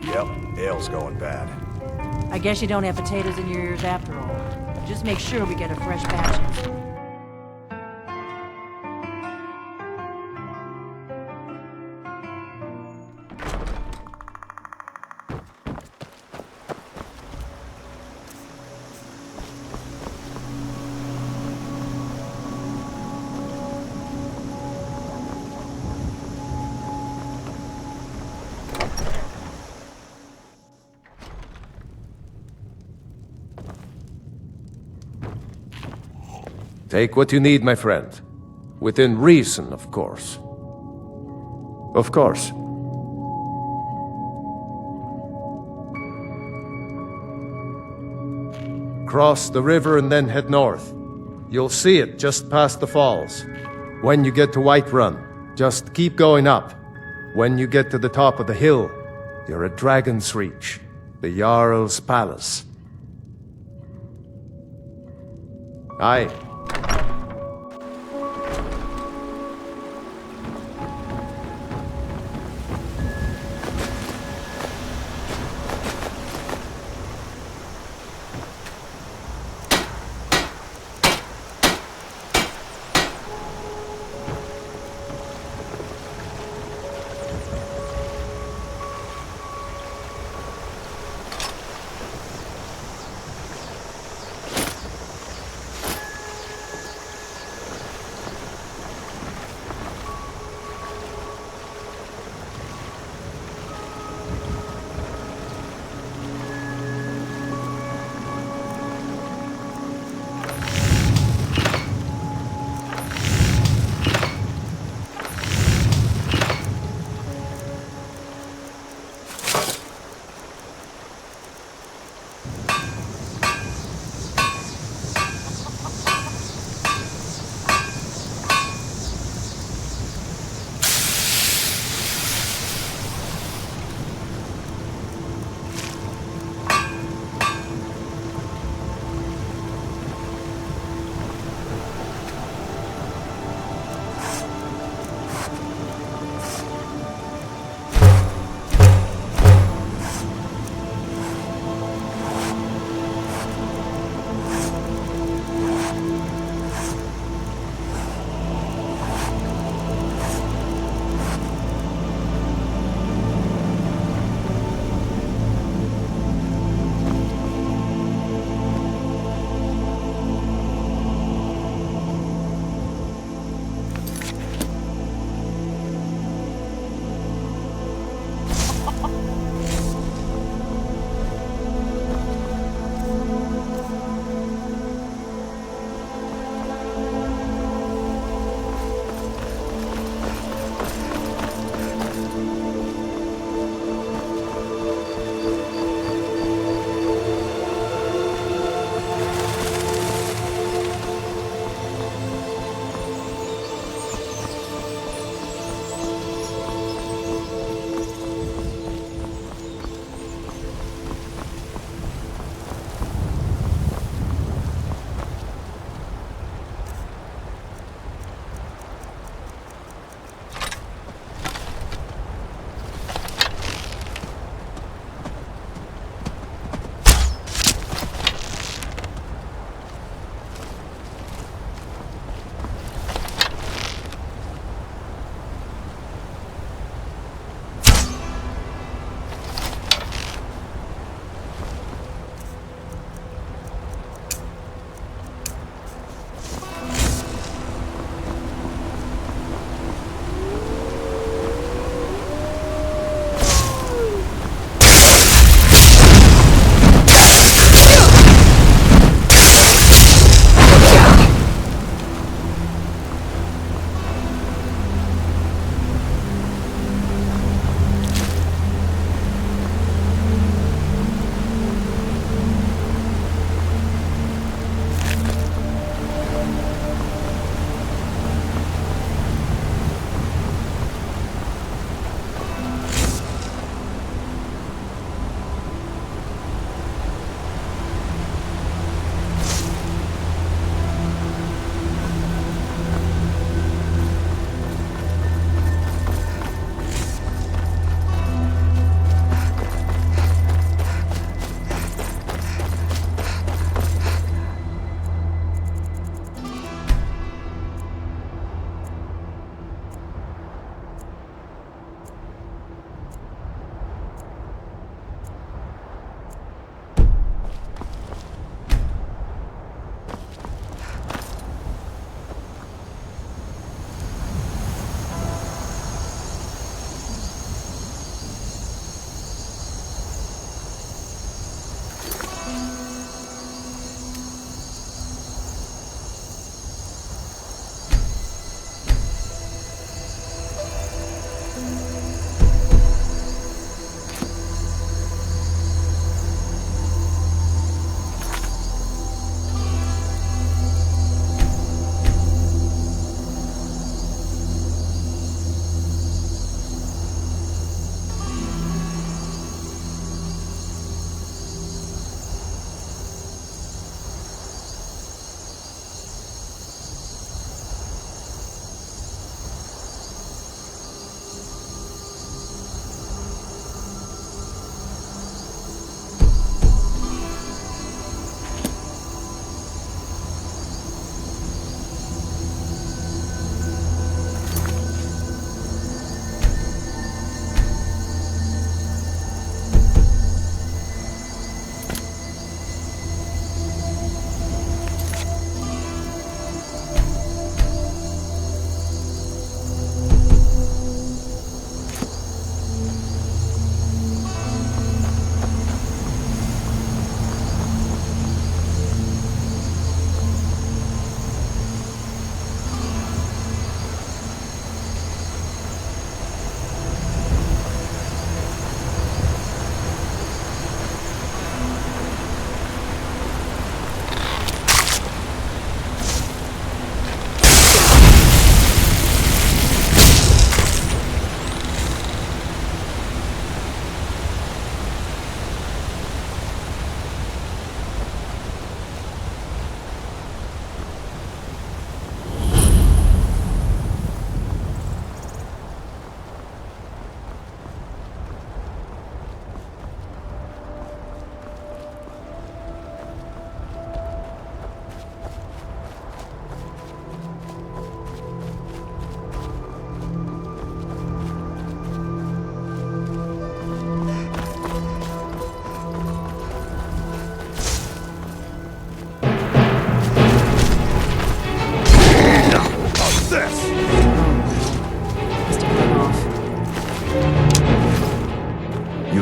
Yep, ale's going bad. I guess you don't have potatoes in your ears after all. Just make sure we get a fresh batch. Take what you need, my friend. Within reason, of course. Of course. Cross the river and then head north. You'll see it just past the falls. When you get to Whiterun, just keep going up. When you get to the top of the hill, you're at Dragon's Reach, the Jarl's Palace. Aye.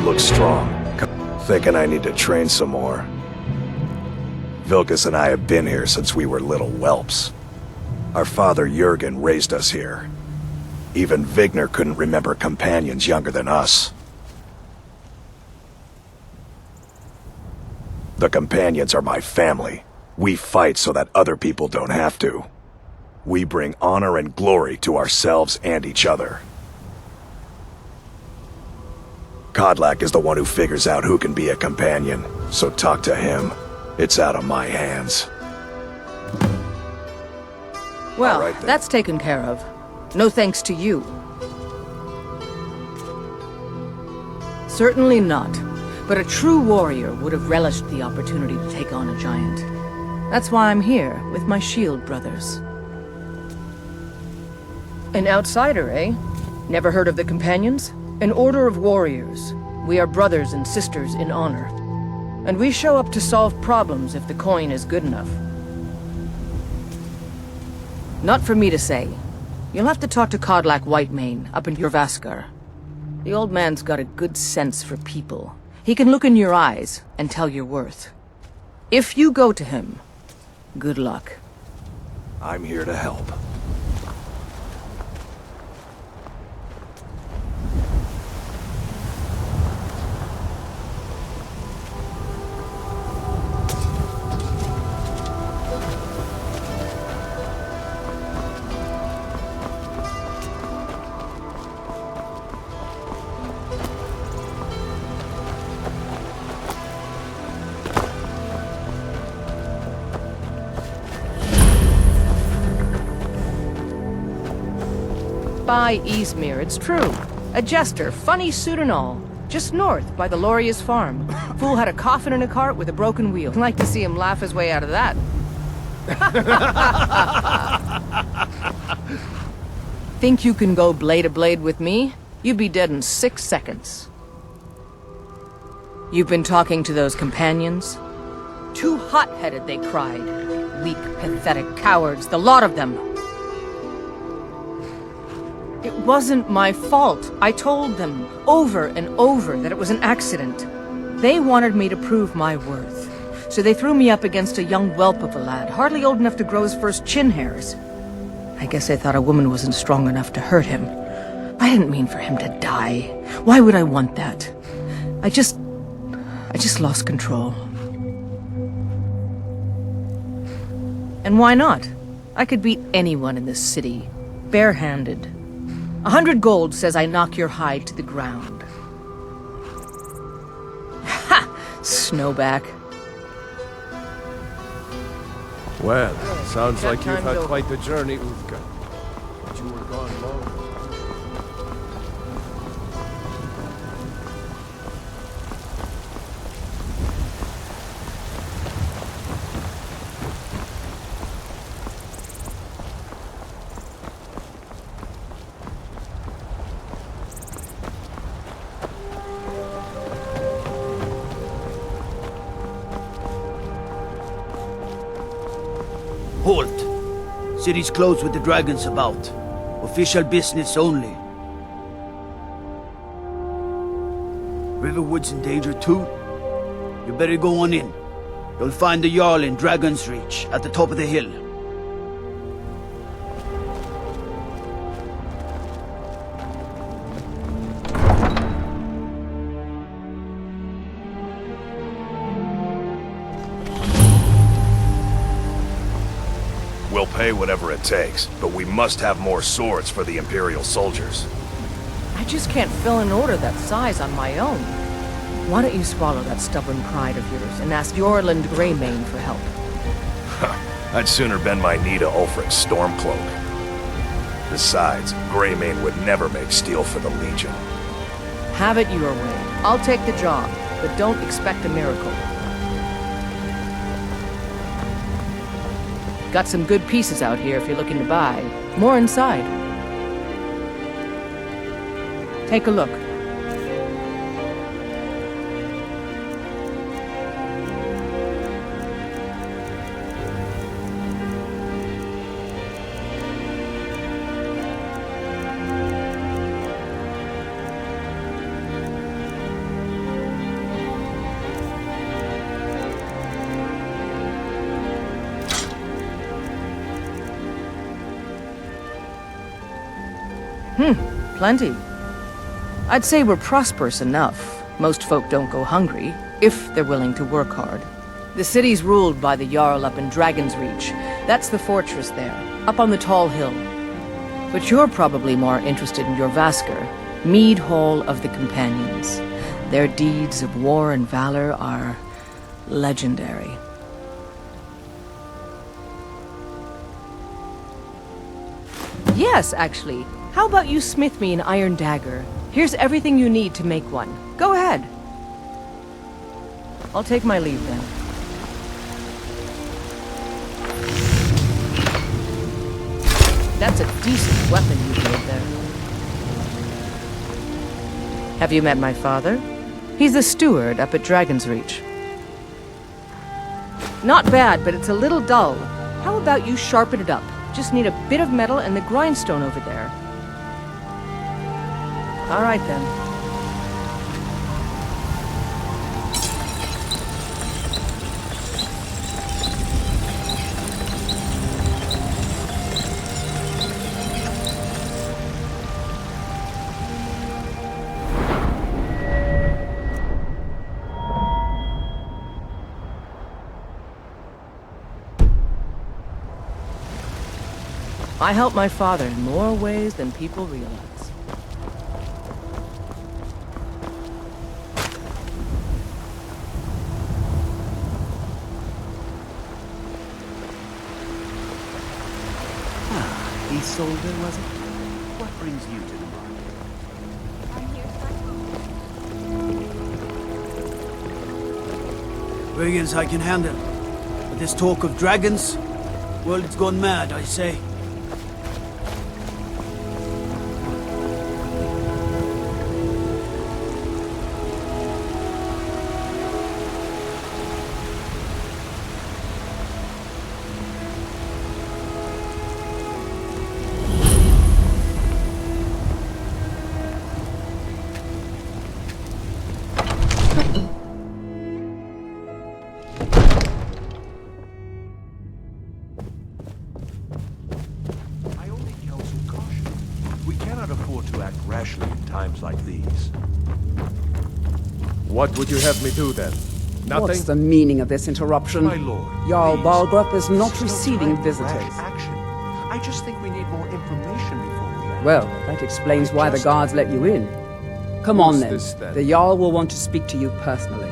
look strong. Thinking I need to train some more. Vilkas and I have been here since we were little whelps. Our father Jurgen raised us here. Even Vigner couldn't remember companions younger than us. The companions are my family. We fight so that other people don't have to. We bring honor and glory to ourselves and each other. Kodlak is the one who figures out who can be a companion, so talk to him. It's out of my hands. Well, All right, then. that's taken care of. No thanks to you. Certainly not. But a true warrior would have relished the opportunity to take on a giant. That's why I'm here, with my shield brothers. An outsider, eh? Never heard of the Companions? An order of warriors. We are brothers and sisters in honor. And we show up to solve problems if the coin is good enough. Not for me to say. You'll have to talk to Kodlak Whitemane up in Jorvaskar. The old man's got a good sense for people. He can look in your eyes and tell your worth. If you go to him, good luck. I'm here to help. By Izmir, it's true. A jester, funny suit and all. Just north, by the Loria's farm. Fool had a coffin in a cart with a broken wheel. I'd like to see him laugh his way out of that. Think you can go blade to blade with me? You'd be dead in 6 seconds. You've been talking to those companions? Too hot-headed, they cried. Weak, pathetic cowards, the lot of them. It wasn't my fault. I told them over and over that it was an accident. They wanted me to prove my worth. So they threw me up against a young whelp of a lad, hardly old enough to grow his first chin hairs. I guess they thought a woman wasn't strong enough to hurt him. I didn't mean for him to die. Why would I want that? I just lost control. And why not? I could beat anyone in this city, barehanded. 100 gold says I knock your hide to the ground. Ha! Snowback. Well, sounds That like you've time's had over. quite the journey, Uvka. But you were gone long. Halt! City's closed with the dragons about. Official business only. Riverwood's in danger too. You better go on in. You'll find the Jarl in Dragon's Reach, at the top of the hill. We'll pay whatever it takes, but we must have more swords for the Imperial soldiers. I just can't fill an order that size on my own. Why don't you swallow that stubborn pride of yours and ask Jorland Greymane for help? I'd sooner bend my knee to Ulfric's Stormcloak. Besides, Greymane would never make steel for the Legion. Have it your way. I'll take the job, but don't expect a miracle. Got some good pieces out here if you're looking to buy. More inside. Take a look. Plenty. I'd say we're prosperous enough. Most folk don't go hungry, if they're willing to work hard. The city's ruled by the Jarl up in Dragon's Reach. That's the fortress there, up on the tall hill. But you're probably more interested in your Vasker, Mead Hall of the Companions. Their deeds of war and valor are legendary. Yes, actually. How about you smith me an iron dagger? Here's everything you need to make one. Go ahead. I'll take my leave then. That's a decent weapon you made there. Have you met my father? He's the steward up at Dragon's Reach. Not bad, but it's a little dull. How about you sharpen it up? Just need a bit of metal and the grindstone over there. All right then. I helped my father in more ways than people realize. Isolde, was it? What brings you to the market? Brigands I can handle. But this talk of dragons, well, it's gone mad, I say. What would you have me do then? Nothing? What's the meaning of this interruption? My lord, Jarl please. Balgrup is not There's no receiving time for visitors. rash action. I just think we need more information before we act. Well, that explains why the guards let you in. Come on Who's then. this, then? The Jarl will want to speak to you personally.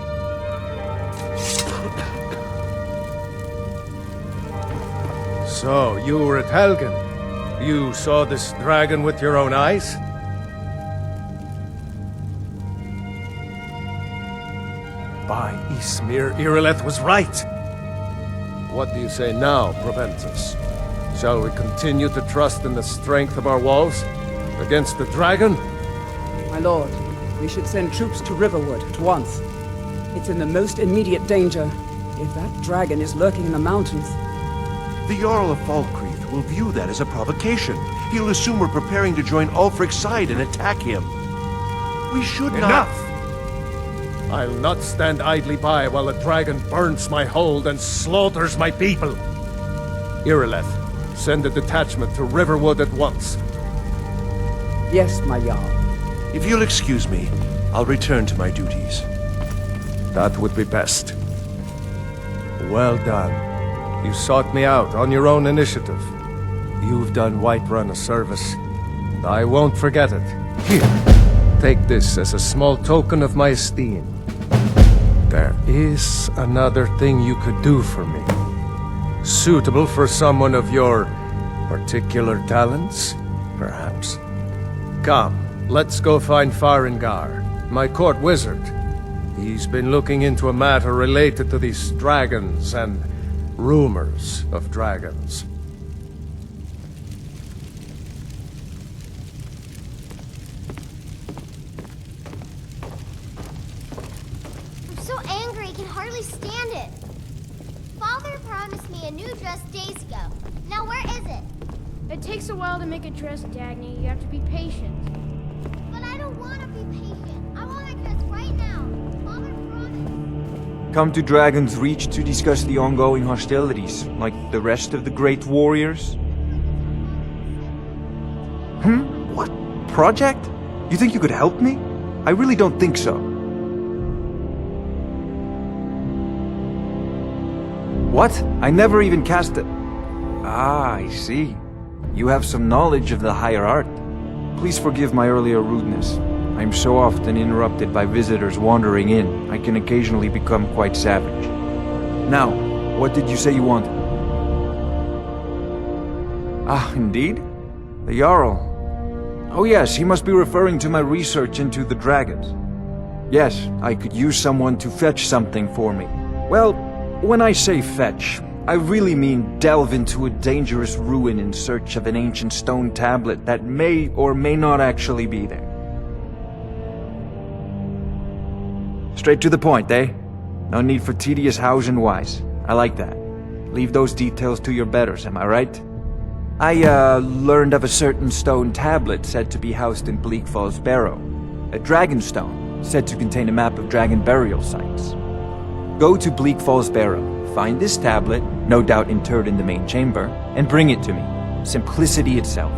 So, you were at Helgen. You saw this dragon with your own eyes? By Ysmir, Irileth was right. What do you say now, Proventus? Shall we continue to trust in the strength of our walls? Against the dragon? My lord, we should send troops to Riverwood at once. It's in the most immediate danger. If that dragon is lurking in the mountains... The Jarl of Falkreath will view that as a provocation. He'll assume we're preparing to join Ulfric's side and attack him. We should not... Enough! I'll not stand idly by while a dragon burns my hold and slaughters my people. Irileth, send a detachment to Riverwood at once. Yes, my Jarl. If you'll excuse me, I'll return to my duties. That would be best. Well done. You sought me out on your own initiative. You've done Whiterun a service, and I won't forget it. Here, take this as a small token of my esteem. There is another thing you could do for me. Suitable for someone of your particular talents, perhaps. Come, let's go find Farengar, my court wizard. He's been looking into a matter related to these dragons and rumors of dragons. I'm so angry I can hardly stand it. Father promised me a new dress days ago. Now where is it? It takes a while to make a dress, Dagny. You have to be patient. But I don't want to be patient. I want a dress right now. Father promised. Come to Dragon's Reach to discuss the ongoing hostilities, like the rest of the great warriors? What? project? You think you could help me? I really don't think so. What? I never even cast it. Ah, I see. You have some knowledge of the higher art. Please forgive my earlier rudeness. I'm so often interrupted by visitors wandering in, I can occasionally become quite savage. Now, what did you say you wanted? Ah, indeed? The Jarl. Oh yes, he must be referring to my research into the dragons. Yes, I could use someone to fetch something for me. Well, when I say fetch, I really mean delve into a dangerous ruin in search of an ancient stone tablet that may or may not actually be there. Straight to the point, eh? No need for tedious hows and whys. I like that. Leave those details to your betters, am I right? I, learned of a certain stone tablet said to be housed in Bleak Falls Barrow. A dragon stone, said to contain a map of dragon burial sites. Go to Bleak Falls Barrow, find this tablet, no doubt interred in the main chamber, and bring it to me. Simplicity itself.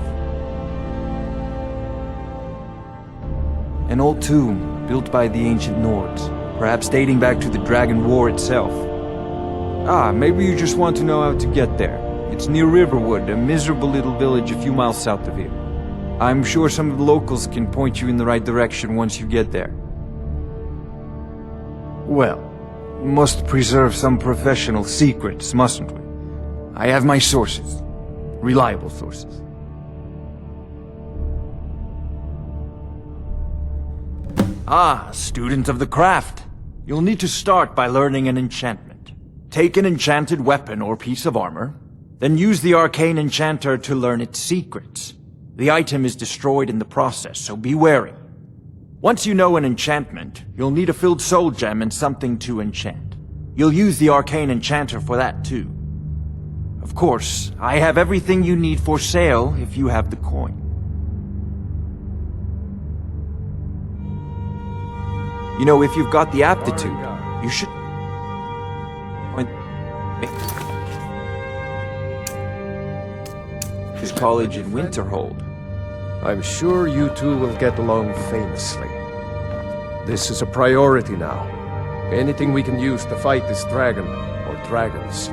An old tomb, built by the ancient Nords, perhaps dating back to the Dragon War itself. Ah, maybe you just want to know how to get there. It's near Riverwood, a miserable little village a few miles south of here. I'm sure some of the locals can point you in the right direction once you get there. Well, must preserve some professional secrets, mustn't we? I have my sources. Reliable sources. Ah, student of the craft. You'll need to start by learning an enchantment. Take an enchanted weapon or piece of armor, then use the arcane enchanter to learn its secrets. The item is destroyed in the process, so be wary. Once you know an enchantment, you'll need a filled soul gem and something to enchant. You'll use the arcane enchanter for that too. Of course, I have everything you need for sale if you have the coin. You know, if you've got the aptitude, you should... His college in Winterhold. I'm sure you two will get along famously. This is a priority now. Anything we can use to fight this dragon, or dragons,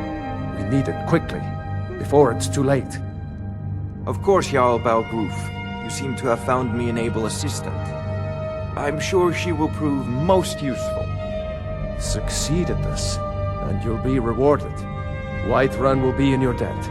we need it quickly, before it's too late. Of course, Jarl Balgroof. You seem to have found me an able assistant. I'm sure she will prove most useful. Succeed at this, and you'll be rewarded. Whiterun will be in your debt.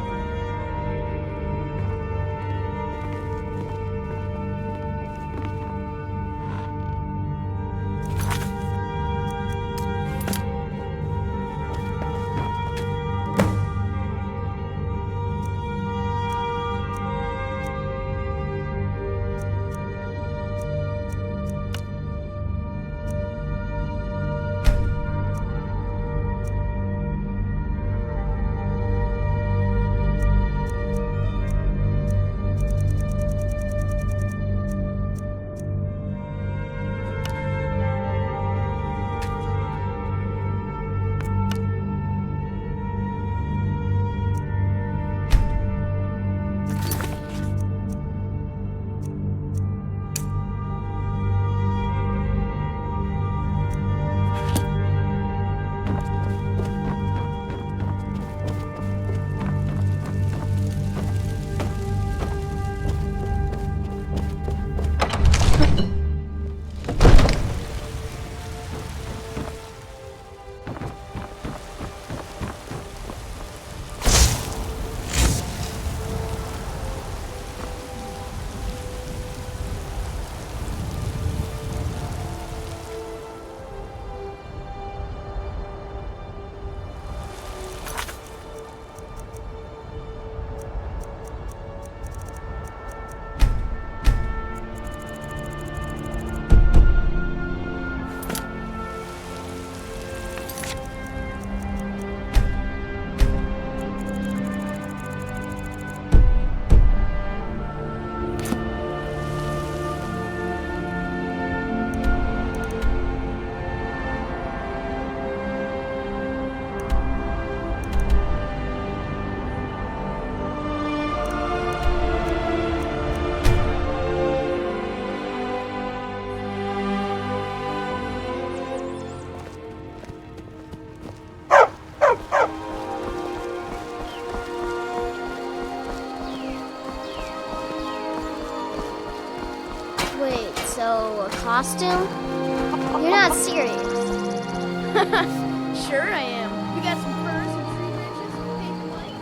costume? You're not serious. Sure I am. We got some furs and tree branches and pink light.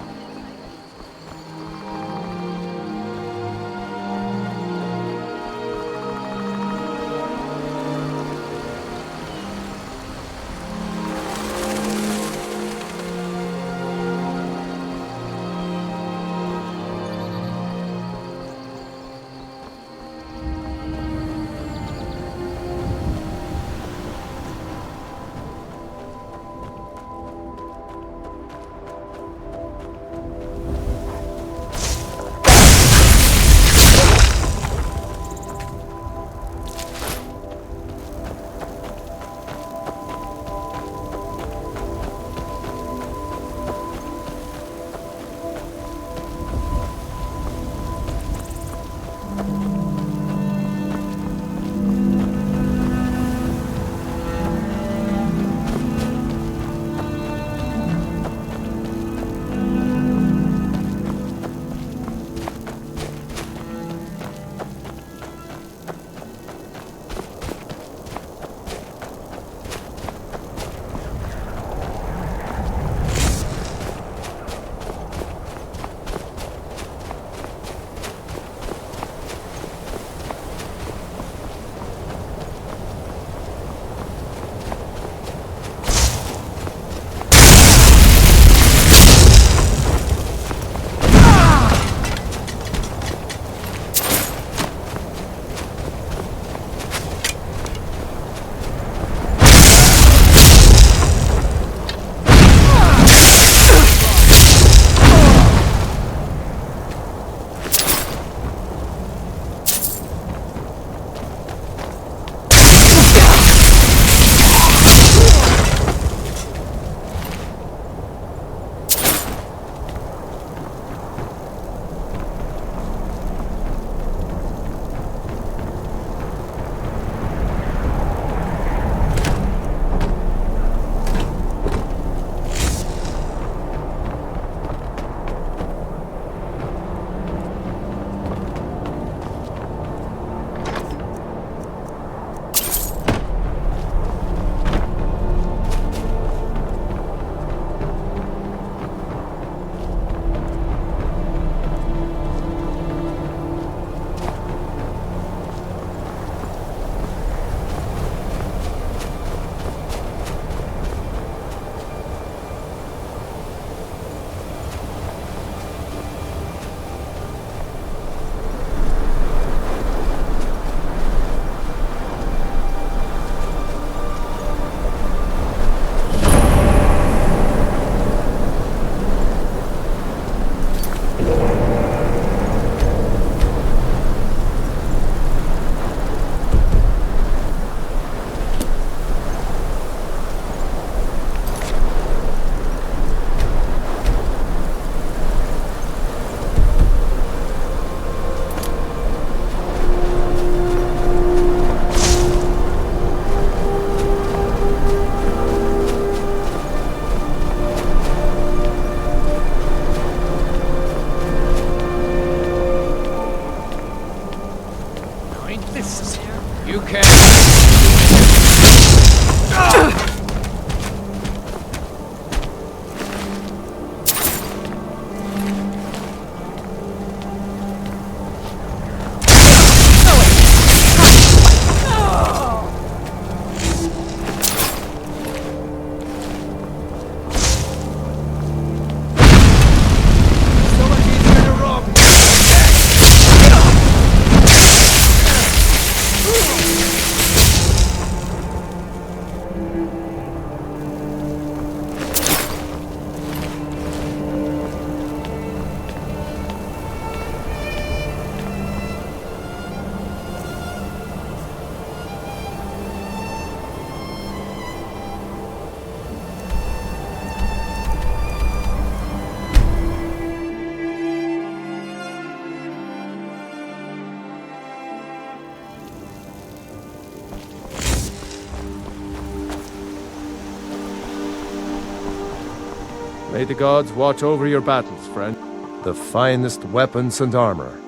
May the gods watch over your battles, friend. The finest weapons and armor.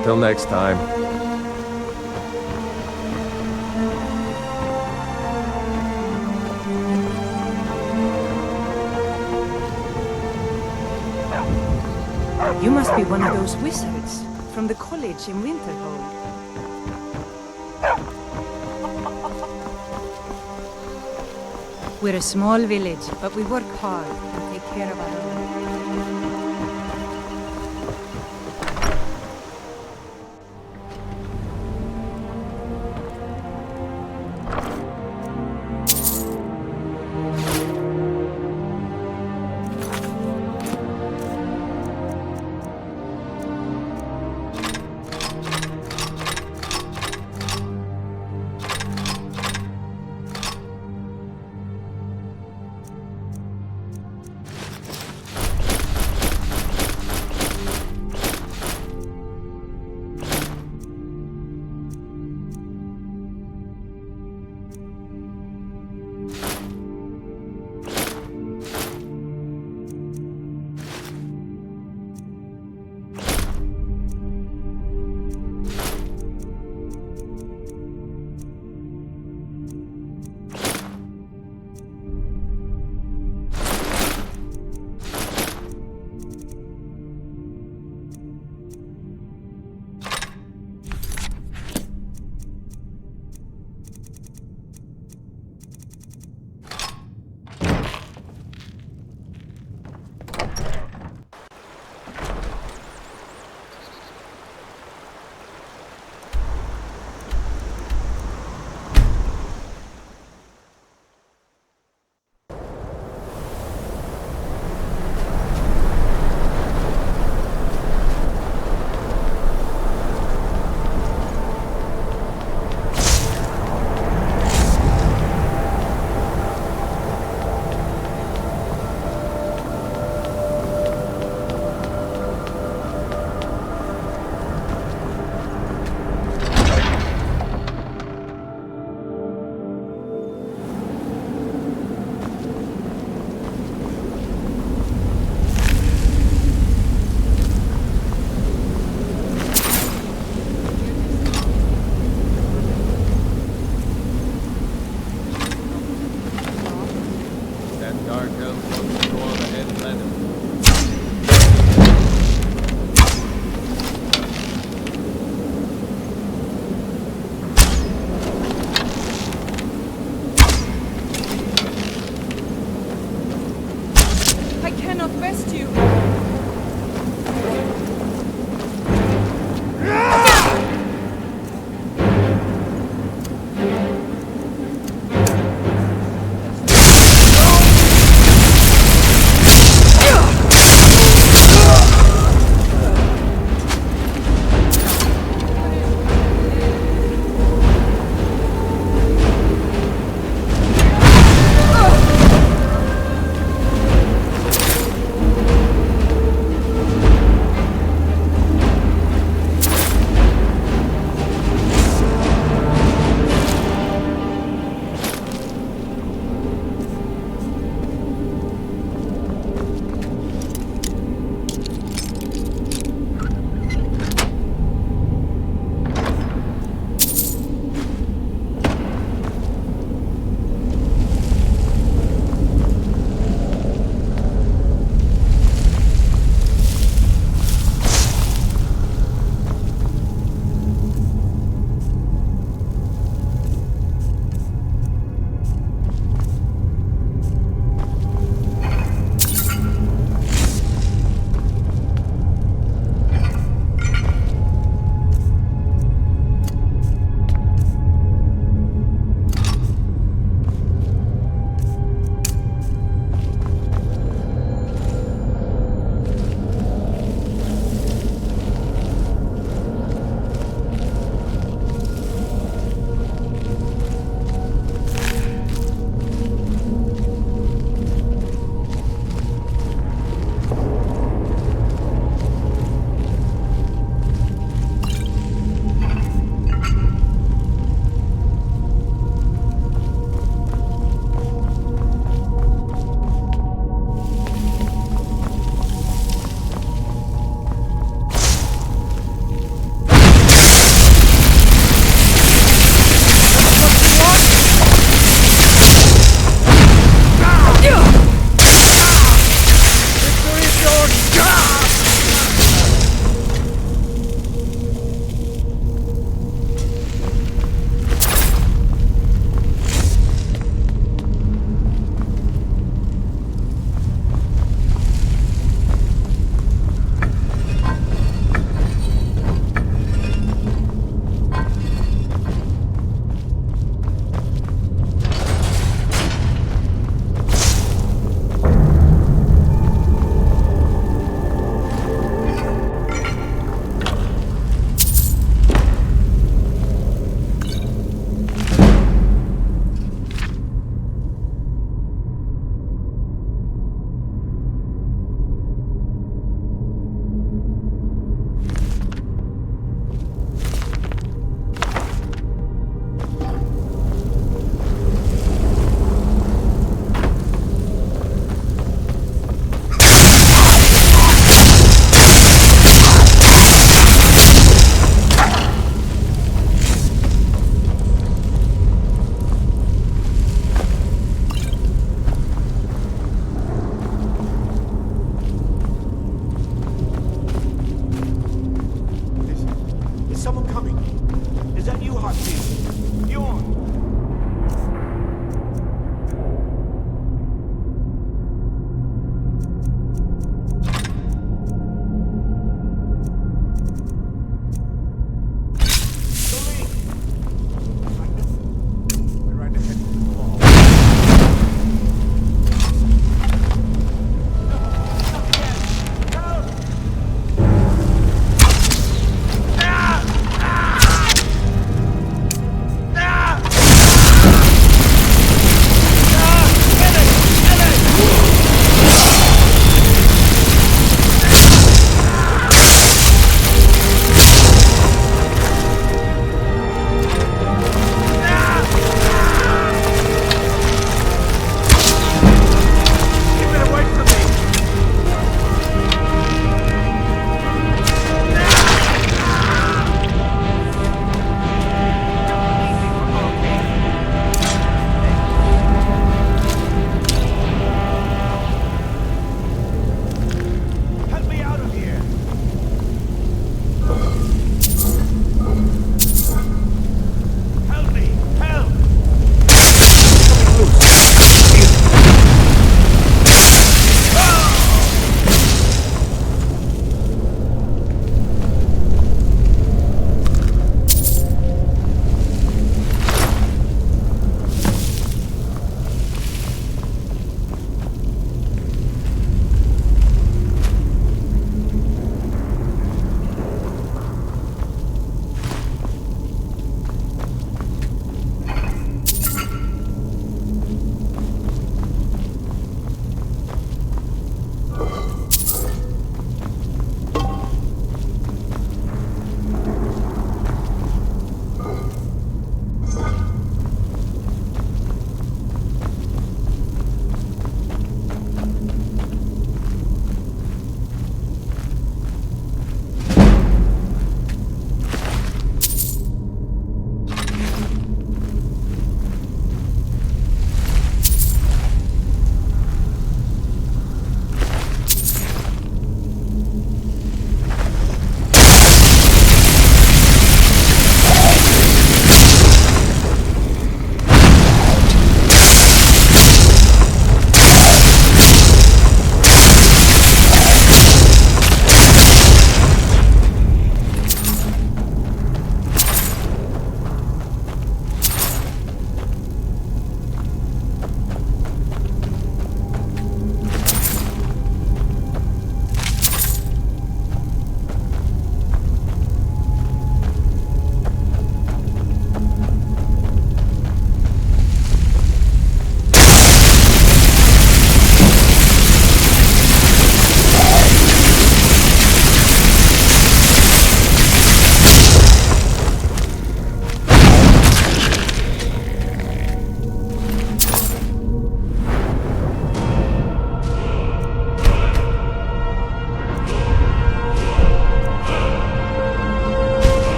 Until next time. You must be one of those wizards from the college in Winterhold. We're a small village, but we work hard and take care of our own.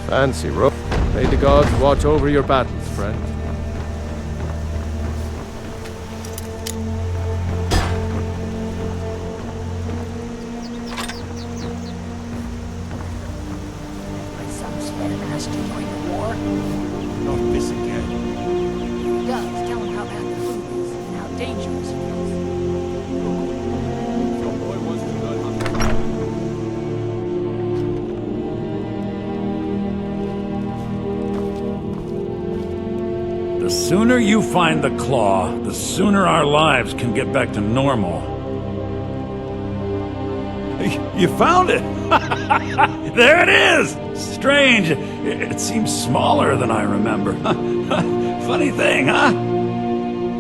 Fancy rope. May the gods watch over your battles, friend. My son's master during the war. Not this again. He does. Tell him how bad the food is and how dangerous it is. The sooner you find the claw, the sooner our lives can get back to normal. You found it! There it is! Strange. It seems smaller than I remember. Funny thing, huh?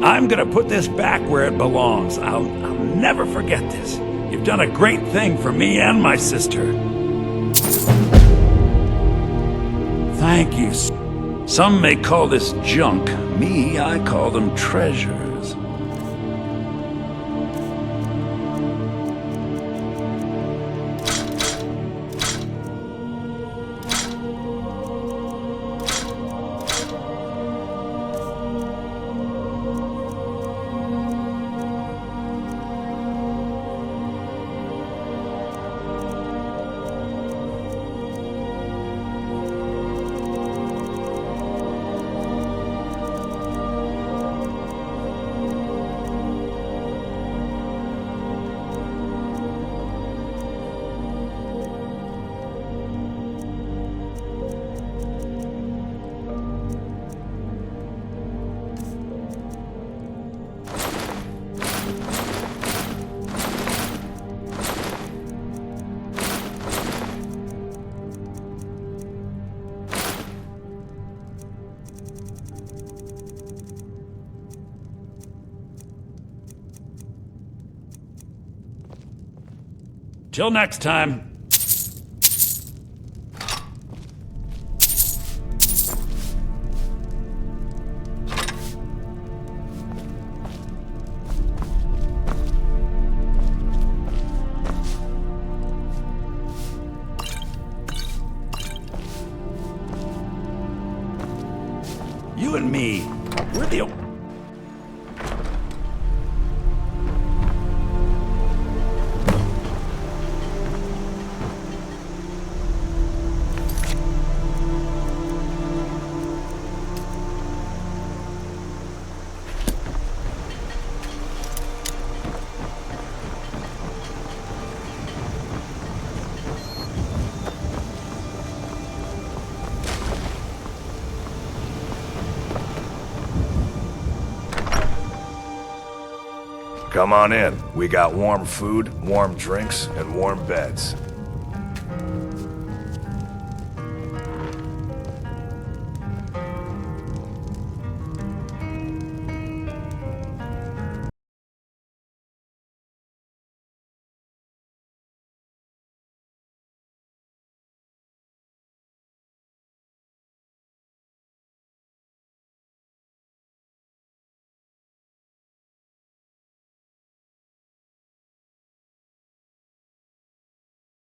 I'm gonna put this back where it belongs. I'll never forget this. You've done a great thing for me and my sister. Thank you. Some may call this junk. Me, I call them treasures. Till next time. You and me, we're the... Come on in. We got warm food, warm drinks, and warm beds.